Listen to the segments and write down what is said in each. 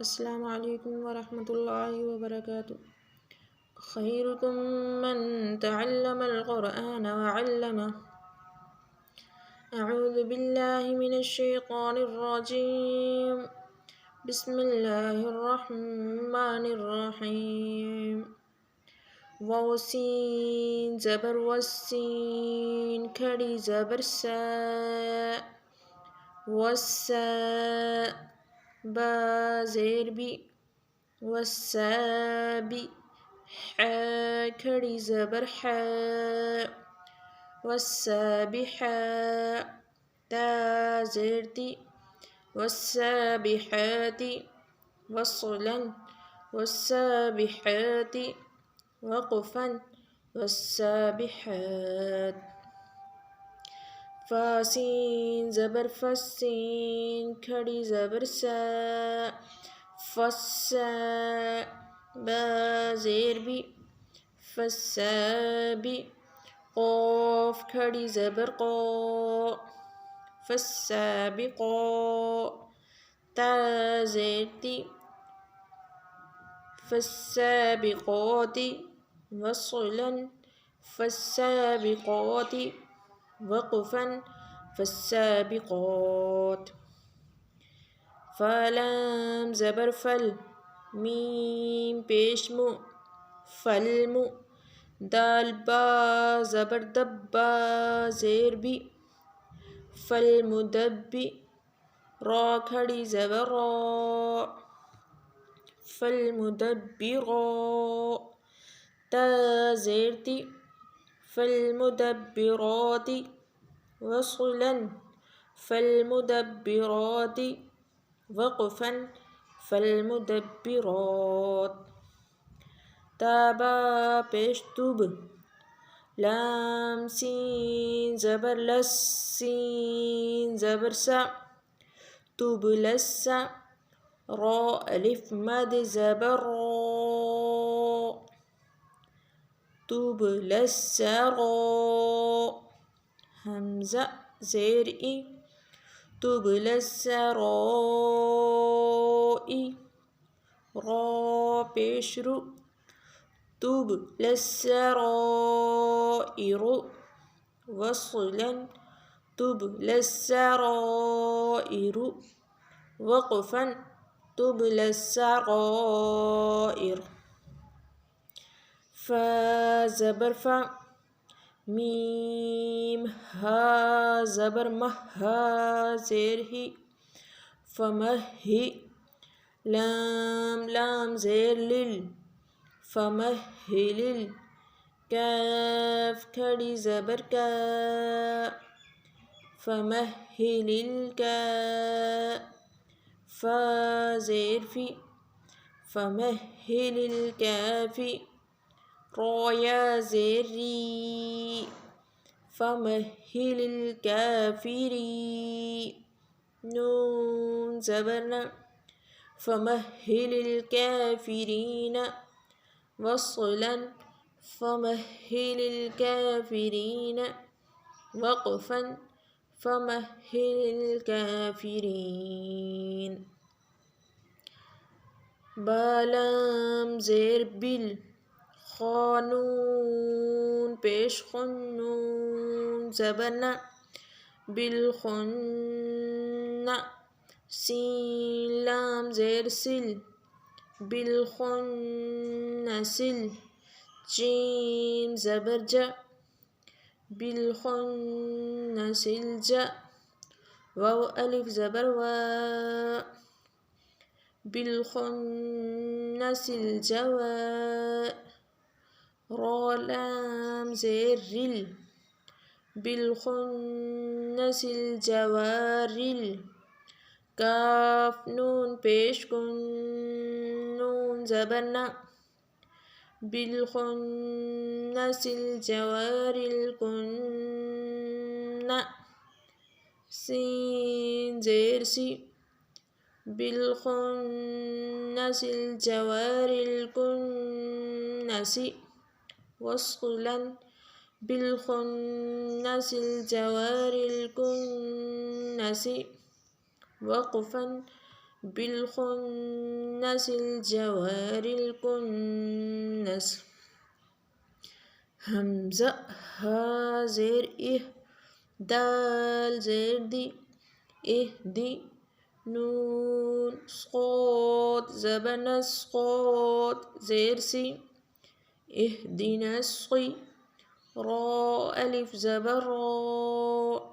अस्सलामु अलैकुम वरहमतुल्लाहि वबरकातुह। खैरुकुम मन तअल्लमल क़ुरआन व अल्लमह। अऊज़ु बिल्लाहि मिनश शैतानिर रजीम। बिस्मिल्लाहिर रहमानिर रहीम। वसीन ज़बर वसीन खड़ी ज़बर सा वस्सा बा ज़ेर बी वस्साबी हा खड़ी ज़बर हा वस्साबिहा ता ज़ेर ती वस्साबिहाती वस्लन वस्साबिहाती वक़फ़न वस्साबिहात। फ़ासीन ज़बर फ़सीन खड़ी ज़बर सा फ़स्सा बा ज़ेर बी फ़स्साबी क़ाफ़ खड़ी ज़बर क़ा फ़स्साबिक़ा ता ज़ेर ती फ़स्साबिक़ाती वस्लन फ़स्साबिक़ाती वक़फ़न फ़स्साबिक़ात। फ़लाम ज़बर फ़ल मीम पेश मु फ़ल्मु दाल बा ज़बर दब्बा ज़ेर बी फ़ल्मुदब्बी रा खड़ी ज़बर रा फ़ल्मुदब्बिरा ता ज़ेर ती फ़ल्मुदब्बिराती वस्लन फ़ल्मुदब्बिराती वक़फ़न फ़ल्मुदब्बिरात। ताबा पेश तुब लाम सीन ज़बर लस सीन ज़बर सा तुबलस्सा रा अलिफ मद ज़बर रा तुबलस्सा रा हमज़ा ज़ेर ई तुबलस्सा राई रा पेश रु तुबलस्सा राइरु वस्लन तुबलस्सा राइरु वक़फ़न तुबलस्सा राइर। फ़ा ज़बर फ़ा मीम हा ज़बर मह हा ज़ेर ही फ़मही लाम ज़ेर लिल फ़महिलिल काफ़ खड़ी ज़बर का फ़महिलिल का फ़ा ज़ेर फ़ी फ़महिलिल काफ़ी राया ज़ेर री फ़महिलिल काफ़िरी नून ज़बर न फ़महिलिल काफ़िरीन वस्लन फ़महिलिल काफ़िरीन वक़फ़न फ़महिलिल काफ़िरीन। बालाम ज़ेर बिल ख़ानून पेश ख़ुन्नून ज़बर न बिलख़ुन्न सीन लाम ज़ेर सिल बिलख़ुन्नसिल जीम ज़बर ज बिलख़ुन्नसिल ज वाव अलिफ ज़बर वा बिलख़ुन्नसिल जवा रा लाम ज़ेर रिल बिलख़ुन्नसिल जवारिल काफ नून पेश कुन नून ज़बर न बिलख़ुन्नसिल जवारिल कुन्न सीन ज़ेर सी बिलख़ुन्नसिल जवारिल कुन्नसी वस्लन बिलख़ुन्नसिल जवारिल कुन्नसी वक़फ़न بالخنس الجوار الكنس همزة ها زير دال زير دي نون صاد زبر صاد زير اهدنا الصي را ألف زبر را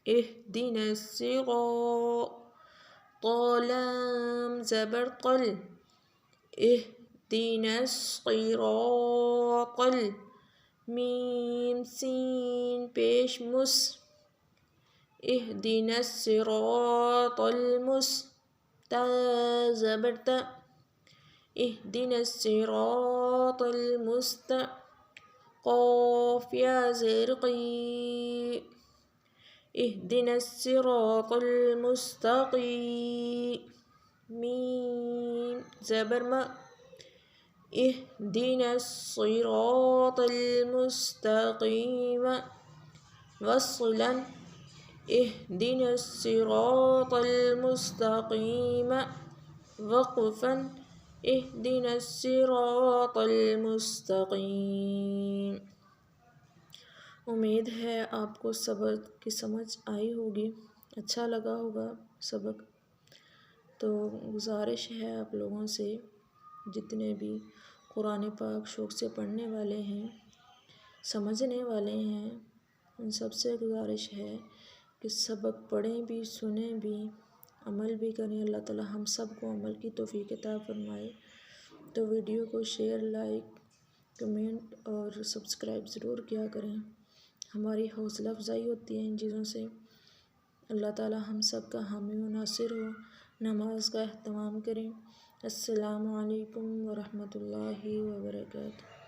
اهدنا الصراط طالام زبر اهدنا الصراط ميم سين بيش اهدنا الصراط تا زبر اهدنا الصراط قاف يا زرقي اهدنا الصراط المستقيم ميم زبر اهدنا الصراط المستقيم وصلا اهدنا الصراط المستقيم وقفا اهدنا الصراط المستقيम। उम्मीद है आपको सबक की समझ आई होगी, अच्छा लगा होगा सबक। तो गुजारिश है आप लोगों से, जितने भी कुरान पाक शौक़ से पढ़ने वाले हैं, समझने वाले हैं, उन सबसे गुजारिश है कि सबक पढ़ें भी, सुनें भी, अमल भी करें। अल्लाह ताला हम सब को अमल की तौफीक अता फरमाए। तो वीडियो को शेयर, लाइक, कमेंट और सब्सक्राइब ज़रूर किया करें। हमारी हौसला अफजाई होती है इन चीज़ों से। अल्लाह ताला हम सब का हामी व नासिर हो। नमाज का एहतमाम करें। अस्सलामु अलैकुम व रहमतुल्लाहि व बरकातुहू।